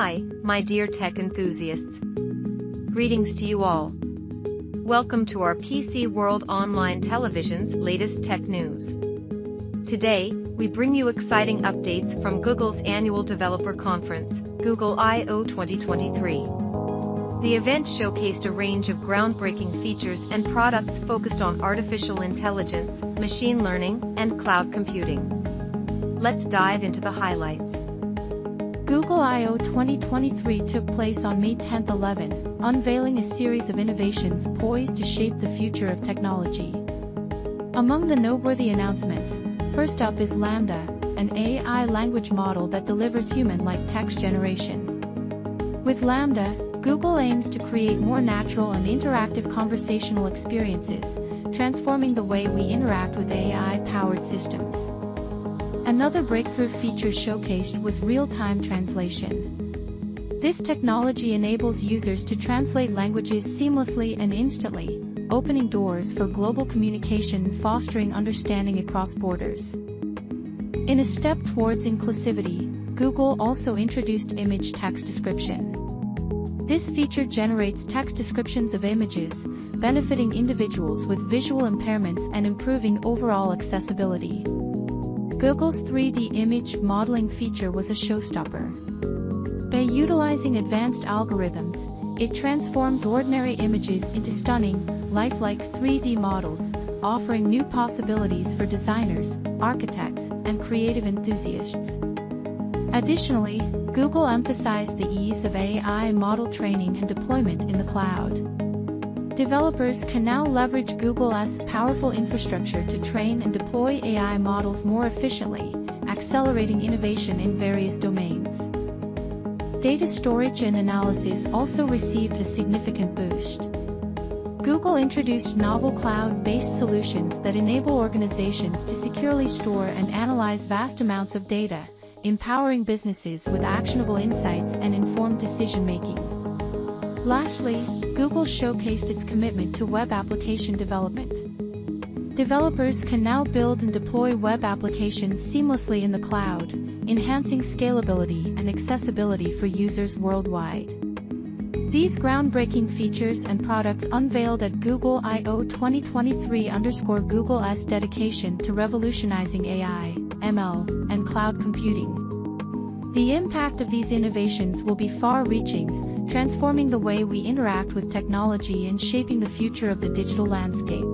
Hi, my dear tech enthusiasts. Greetings to you all. Welcome to our PC World Online Television's latest tech news. Today, we bring you exciting updates from Google's annual developer conference, Google I/O 2023. The event showcased a range of groundbreaking features and products focused on artificial intelligence, machine learning, and cloud computing. Let's dive into the highlights. Google I/O 2023 took place on May 10-11, unveiling a series of innovations poised to shape the future of technology. Among the noteworthy announcements, first up is LaMDA, an AI language model that delivers human-like text generation. With LaMDA, Google aims to create more natural and interactive conversational experiences, transforming the way we interact with AI-powered systems. Another breakthrough feature showcased was real-time translation. This technology enables users to translate languages seamlessly and instantly, opening doors for global communication and fostering understanding across borders. In a step towards inclusivity, Google also introduced image text description. This feature generates text descriptions of images, benefiting individuals with visual impairments and improving overall accessibility. Google's 3D image modeling feature was a showstopper. By utilizing advanced algorithms, it transforms ordinary images into stunning, lifelike 3D models, offering new possibilities for designers, architects, and creative enthusiasts. Additionally, Google emphasized the ease of AI model training and deployment in the cloud. Developers can now leverage Google's powerful infrastructure to train and deploy AI models more efficiently, accelerating innovation in various domains. Data storage and analysis also received a significant boost. Google introduced novel cloud-based solutions that enable organizations to securely store and analyze vast amounts of data, empowering businesses with actionable insights and informed decision-making. Lastly, Google showcased its commitment to web application development. Developers can now build and deploy web applications seamlessly in the cloud, enhancing scalability and accessibility for users worldwide. These groundbreaking features and products unveiled at Google I/O 2023 underscore Google's dedication to revolutionizing AI, ML, and cloud computing. The impact of these innovations will be far-reaching, transforming the way we interact with technology and shaping the future of the digital landscape.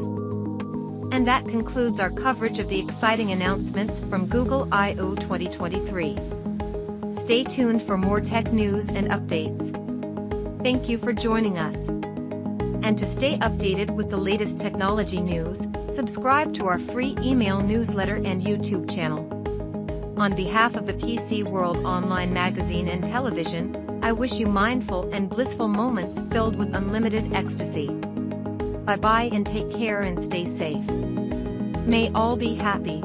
And that concludes our coverage of the exciting announcements from Google I/O 2023. Stay tuned for more tech news and updates. Thank you for joining us. And to stay updated with the latest technology news, subscribe to our free email newsletter and YouTube channel. On behalf of the PC World Online Magazine and Television, I wish you mindful and blissful moments filled with unlimited ecstasy. Bye-bye and take care and stay safe. May all be happy.